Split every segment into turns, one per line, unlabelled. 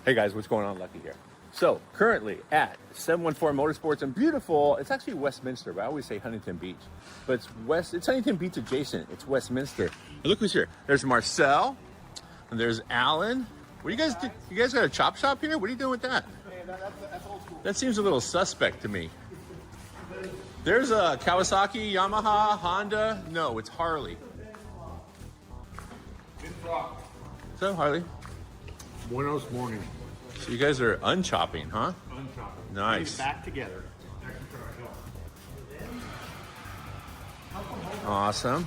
Hey guys, what's going on? Lucky here. So currently at 714 Motorsports in beautiful, it's actually Westminster, but I always say Huntington Beach. But it's Huntington Beach adjacent. It's Westminster. And look who's here. There's Marcel and there's Alan. What do you guys do? You guys got a chop shop here? What are you doing with that?
Hey, that's old school.
That seems a little suspect to me. There's a Kawasaki, Yamaha, Honda. No, it's Harley. Is that Harley?
Buenos morning.
So you guys are unchopping, huh?
Unchopping.
Nice.
Back together.
Awesome.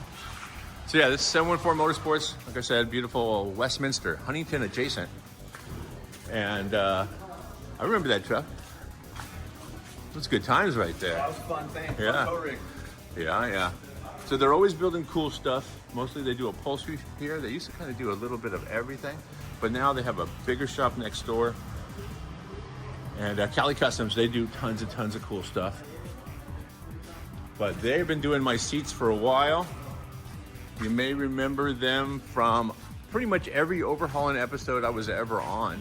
So yeah, this is 714 Motorsports. Like I said, beautiful Westminster, Huntington adjacent. And I remember that truck. Those good times right there.
That was a fun thing.
Yeah.
Fun rig.
Yeah. So they're always building cool stuff. Mostly they do upholstery here. They used to kind of do a little bit of everything, but now they have a bigger shop next door. And Cali Customs, they do tons of cool stuff. But they've been doing my seats for a while. You may remember them from pretty much every overhauling episode I was ever on.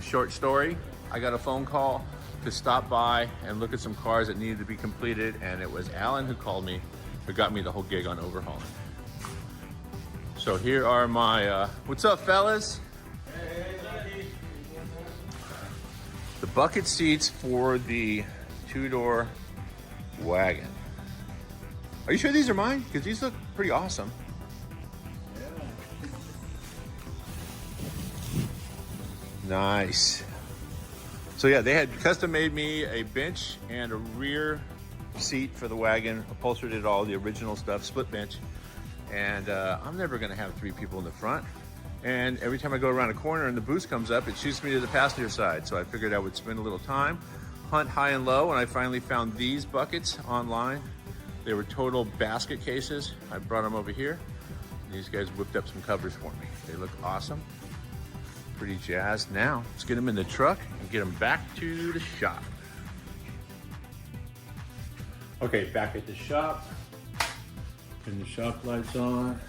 Short story, I got a phone call to stop by and look at some cars that needed to be completed, and it was Alan who called me, who got me the whole gig on overhauling. So here are my, what's up fellas?
Hey.
The bucket seats for the two-door wagon. Are you sure these are mine? Because these look pretty awesome.
Yeah.
Nice. So yeah, they had custom made me a bench and a rear seat for the wagon, upholstered it all, the original stuff, split bench. And I'm never gonna have three people in the front. And every time I go around a corner and the boost comes up, it shoots me to the passenger side. So I figured I would spend a little time, hunt high and low, and I finally found these buckets online. They were total basket cases. I brought them over here. These guys whipped up some covers for me. They look awesome. Pretty jazzed. Now, let's get them in the truck and get them back to the shop. Okay, back at the shop. Turn the shop lights on.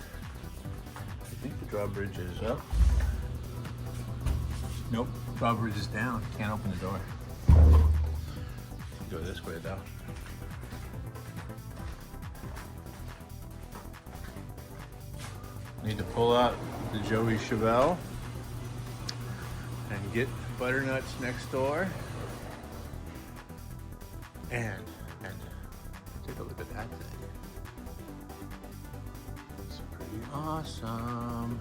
I think the drawbridge is up. Nope, drawbridge is down. Can't open the door. Go this way though. Need to pull out the Joey Chevelle and get Butternuts next door. And take a look at that thing. It's pretty awesome.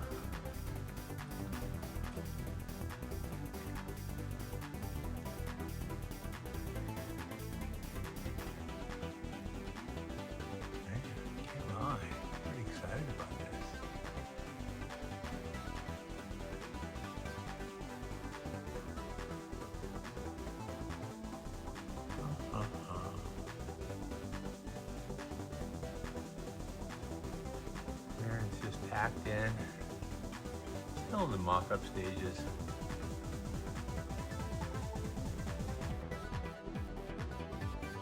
Can't lie. Pretty excited about this. There, it's just packed in. Still in the mock-up stages.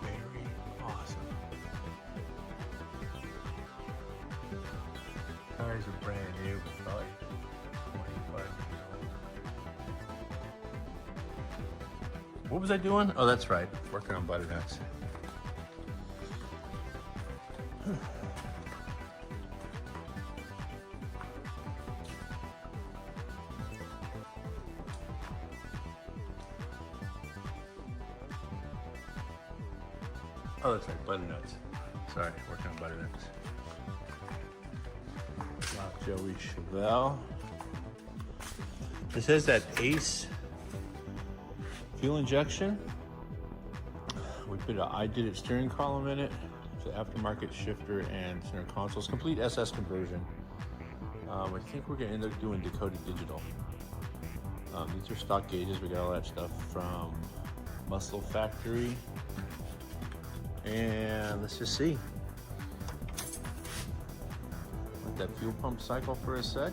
Very awesome. Tires are brand new, probably 25 years old. What was I doing? Oh, that's right. Working on Butternuts. Oh, that's right, Butternuts. Sorry, working on Butternuts. Wow, Joey Chevelle. It says that Ace fuel injection. We put I did it steering column in it. It's an aftermarket shifter and center consoles. Complete SS conversion. I think we're gonna end up doing decoded digital. These are stock gauges. We got all that stuff from Muscle Factory. And let's just see. Let that fuel pump cycle for a sec.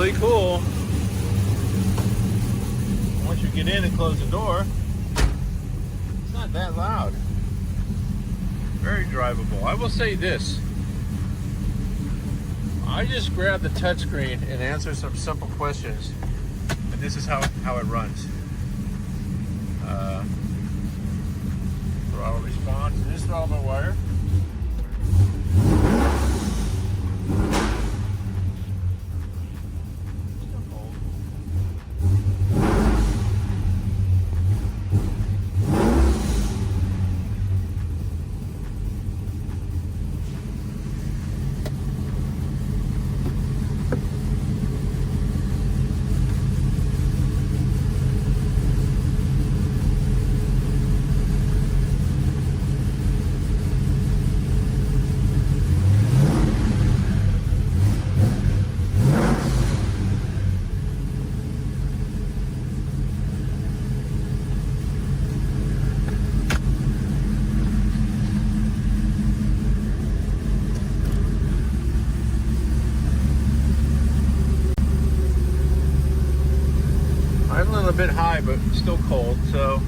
really cool. Once you get in and close the door, it's not that loud. Very drivable. I will say this. I just grabbed the touchscreen and answered some simple questions, and this is how it runs. Throttle response. This is throttle by wire. I'm a little bit high, but still cold, so.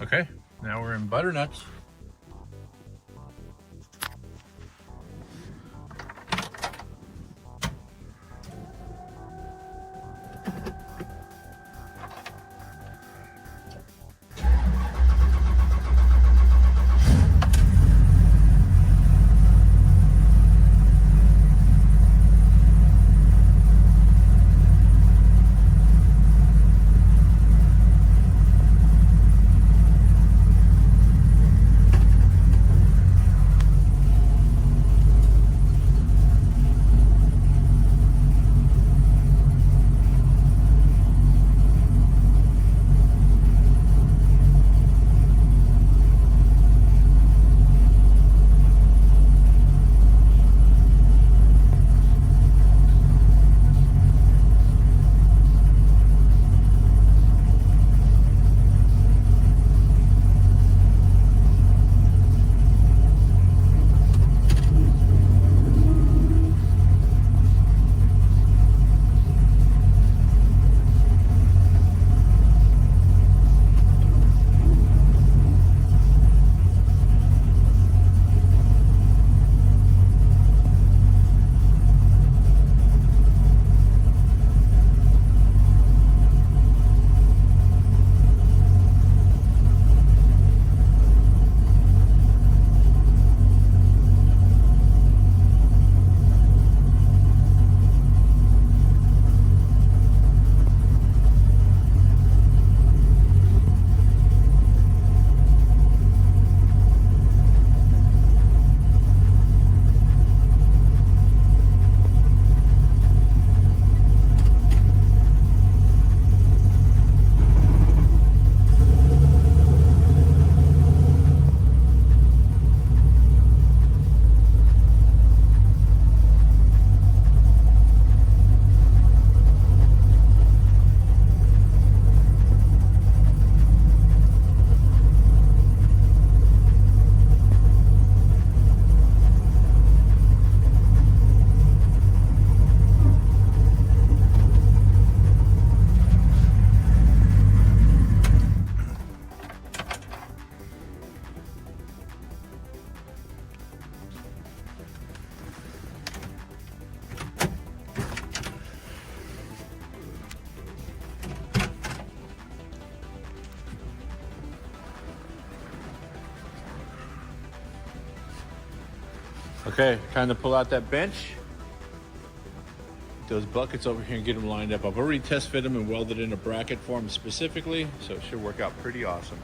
Okay, now we're in Butternuts. Okay, time to pull out that bench. Those buckets over here and get them lined up. I've already test fit them and welded in a bracket for them specifically, so it should work out pretty awesome.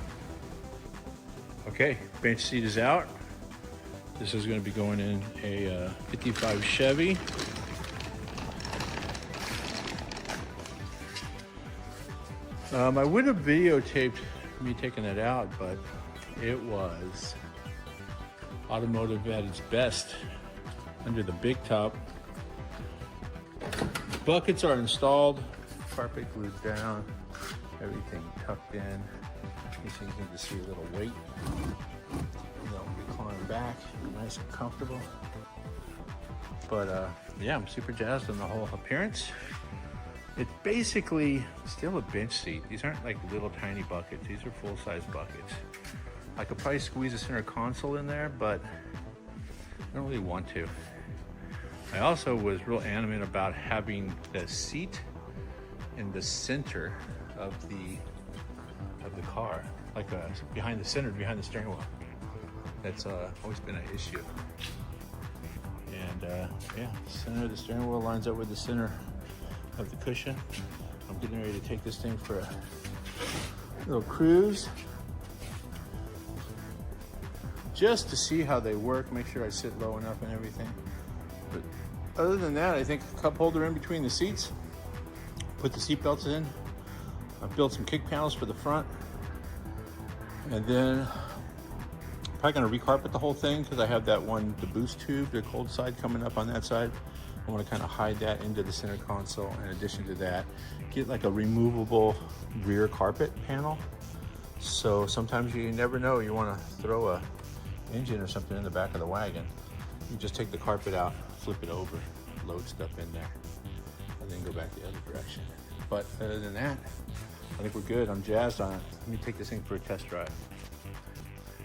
Okay, bench seat is out. This is going to be going in a 55 Chevy. I would have videotaped me taking it out, but it was Automotive at its best under the big top. Buckets are installed, carpet glued down, everything tucked in. You can just see a little weight. They'll recline back, nice and comfortable. But yeah, I'm super jazzed on the whole appearance. It's basically still a bench seat. These aren't like little tiny buckets. These are full-size buckets. I could probably squeeze a center console in there, but I don't really want to. I also was real animate about having the seat in the center of the car, like behind the steering wheel. That's always been an issue. And yeah, the center of the steering wheel lines up with the center of the cushion. I'm getting ready to take this thing for a little cruise, just to see how they work, make sure I sit low enough and everything. But other than that, I think a cup holder in between the seats, put the seat belts in. I've built some kick panels for the front, and then probably gonna recarpet the whole thing because I have that one, the boost tube, the cold side coming up on that side. I want to kind of hide that into the center console. In addition to that, get like a removable rear carpet panel. So sometimes you never know, you want to throw a engine or something in the back of the wagon. You just take the carpet out, flip it over, load stuff in there, and then go back the other direction. But other than that, I think we're good. I'm jazzed on it. Let me take this thing for a test drive.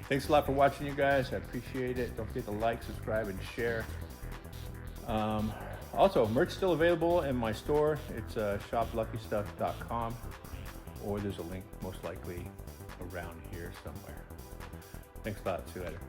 Thanks a lot for watching, you guys. I appreciate it. Don't forget to like, subscribe, and share. Also, merch still available in my store. It's shopluckystuff.com, or there's a link most likely around here somewhere. Thanks a lot. See you later.